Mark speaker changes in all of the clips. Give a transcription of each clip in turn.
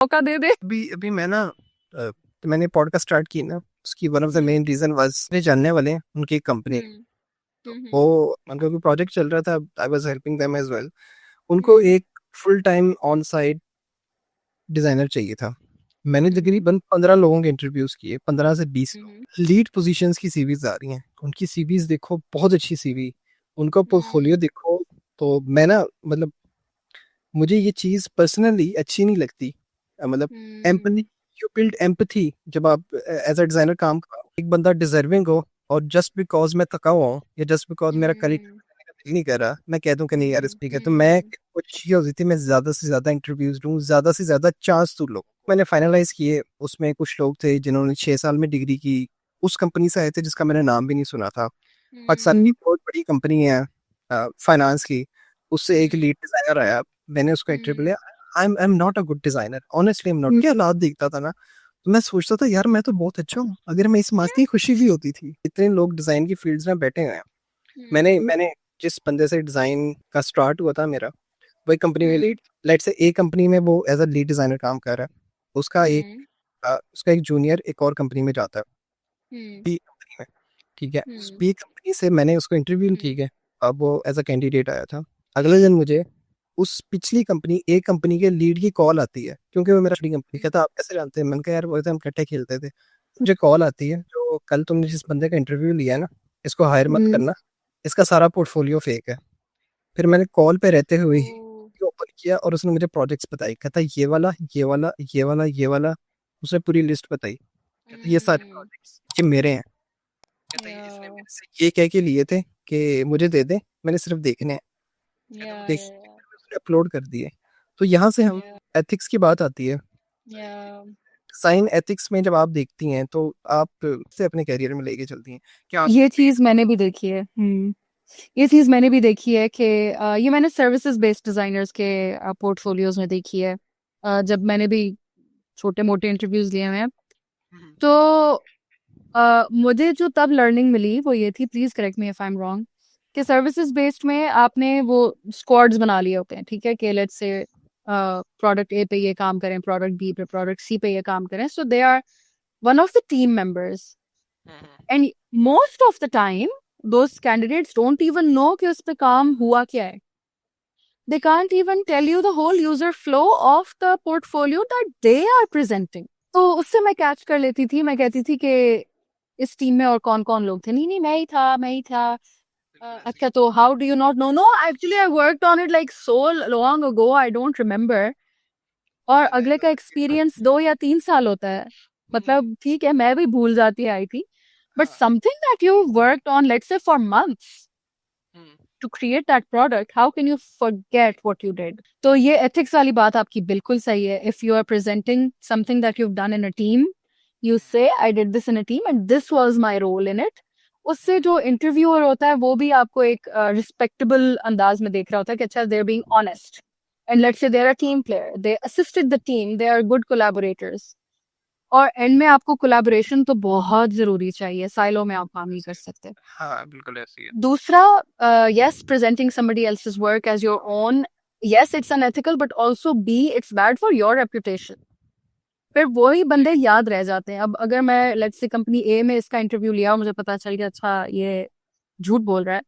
Speaker 1: मौका दे दे।
Speaker 2: अभी अभी मैं ना मैंने पॉडकास्ट स्टार्ट की ना, उसकी one of the main reason was मेरे जानने वाले हैं, उनकी एक कंपनी,
Speaker 1: हम्म
Speaker 2: तो वो
Speaker 1: हम्म
Speaker 2: उनका कोई प्रोजेक्ट चल रहा था, I was helping them as well. उनको
Speaker 1: हम्म
Speaker 2: एक full time on site designer चाहिए था। मैंने
Speaker 1: हम्म
Speaker 2: तकरीबन 15 लोगों के इंटरव्यूज किए, 15 से 20
Speaker 1: हम्म
Speaker 2: लोग लीड पोजीशंस की सीवीज आ रही हैं। उनकी सीवीज देखो, बहुत अच्छी सीवी, उनका पोर्टफोलियो देखो। तो मैं ना, मतलब मुझे ये चीज पर्सनली अच्छी नहीं लगती। मतलब एम्पैथी, यू बिल्ड एम्पैथी जब आप एज अ डिजाइनर काम करो। एक बंदा डिजर्विंग हो, और जस्ट बिकॉज मैं थका हुआ हूँ या जस्ट बिकॉज मेरा करियर दिल नहीं कर रहा, मैं कह दूं कि नहीं यार इस ठीक है, तो मैं कोशिश ये होती थी मैं ज्यादा से ज्यादा इंटरव्यूज लूँ, ज्यादा से ज्यादा चांस दूं लोग। मैंने फाइनलाइज किए, उसमें कुछ लोग थे जिन्होंने 6 साल में डिग्री की, उस कंपनी से आए थे जिसका मैंने नाम भी नहीं सुना था। पाकिस्तान की बहुत बड़ी कंपनी है फाइनेंस की, उससे एक लीड डिजाइनर आया, मैंने उसका इंटरव्यू लिया। I am not a good designer, honestly I am not. क्या हालात देखता था ना, तो मैं सोचता था यार मैं तो बहुत अच्छा हूँ, अगर मैं इस मास की खुशी भी होती थी। इतने लोग डिजाइन की फील्ड्स में बैठे हुए हैं। मैंने जिस बंदे से डिजाइन का स्टार्ट हुआ था मेरा, वही कंपनी में लीड, लेट्स से एक कंपनी में वो एज अ लीड डिजाइनर काम कर रहा है, उसका एक जूनियर एक और कंपनी में जाता है, बी कंपनी में। ठीक है, बी कंपनी से मैंने उसको इंटरव्यू, ठीक है, अब वो एज अ कैंडिडेट आया था। अगले दिन मुझे उस पिछली कंपनी, एक कंपनी के लीड की कॉल आती है, क्योंकि वो मेरा छोटी कंपनी। कहता आप कैसे जानते हैं? मैंने कहा यार वो तो हम इकट्ठे खेलते थे। मुझे कॉल आती है, जो कल तुमने जिस बंदे का इंटरव्यू लिया है ना, इसको हायर मत करना, इसका सारा पोर्टफोलियो फेक है। फिर मैंने कॉल पे रहते हुए ही ओपन किया, और उसने मुझे प्रोजेक्ट्स बताई। कहता ये वाला, ये वाला, ये वाला, ये वाला, उसने पूरी लिस्ट बताई। कहता ये सारे प्रोजेक्ट्स ये मेरे हैं। कहता ये इसने मेरे से ये कह के लिए थे कि मुझे दे दे, मैंने सिर्फ देखने हैं। कहता वो देख अपलोड कर दिए। तो यहाँ से हम एथिक्स की बात आती है। साइन एथिक्स में जब आप देखती हैं, तो आप से अपने करियर में लेके चलती हैं क्या?
Speaker 1: ये चीज मैंने भी देखी है। ये चीज मैंने भी देखी है कि ये मैंने सर्विसेज बेस्ड डिजाइनर्स के पोर्टफोलियोज में देखी है। जब मैंने भी छोटे मोटे इंटरव्यूज लिए हुए हैं, तो मुझे जो तब लर्निंग मिली वो ये थी, please correct me if I am wrong, कि सर्विसेज बेस्ड में आपने वो स्क्वाड्स बना लिए होते हैं, ठीक है, कि लेट्स से प्रोडक्ट ए पे ये काम करें, प्रोडक्ट बी पे, प्रोडक्ट सी पे ये काम करें, so they are one of the team members. And most of the time those candidates don't even know कि उस पे काम हुआ क्या है। They can't even tell you the whole user flow of the portfolio that they are presenting. तो उससे मैं कैच कर लेती थी, मैं कहती थी कि इस टीम में और कौन कौन लोग थे। नहीं नहीं, मैं ही था, मैं ही था। अच्छा, तो how do you not know? No, actually I worked on it like so long ago, I don't remember. और अगले का एक्सपीरियंस 2 या 3 साल होता है। मतलब ठीक है, मैं भी भूल जाती आई थी, but something that you worked on let's say for months to create that product, how can you forget what you did? तो ये ethics वाली बात आपकी बिल्कुल सही है। If you are presenting something that you've done in a team, you say I did this in a team and this was my role in it. उससे जो इंटरव्यूअर होता है वो भी आपको एक रिस्पेक्टेबल अंदाज में देख रहा होता है कि अच्छा, they're being honest, and let's say they're a team player, they assisted the team, they are good collaborators. और एंड में आपको कोलैबोरेशन तो बहुत जरूरी चाहिए, साइलो में आप काम नहीं कर सकते।
Speaker 2: हाँ बिल्कुल ऐसी है।
Speaker 1: दूसरा, yes, presenting somebody else's work as your own, yes, it's unethical, but also B, it's bad for your reputation. फिर वही बंदे याद रह जाते हैं। अब अगर मैं लेट्स से कंपनी ए में इसका इंटरव्यू लिया और मुझे पता चल गया अच्छा ये झूठ बोल रहा है,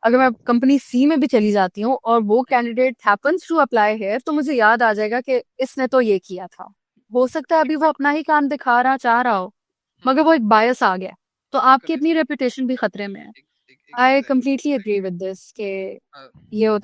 Speaker 1: अगर मैं कंपनी सी में भी चली जाती हूँ और वो कैंडिडेट हैपेंस टू अप्लाई है, तो मुझे याद आ जाएगा कि इसने तो ये किया था। हो सकता है अभी वो अपना ही काम दिखा रहा चाह रहा हो, मगर वो एक बायस आ गया, तो आपकी अपनी रेपुटेशन भी खतरे में है। I completely agree with this कि ये होता है।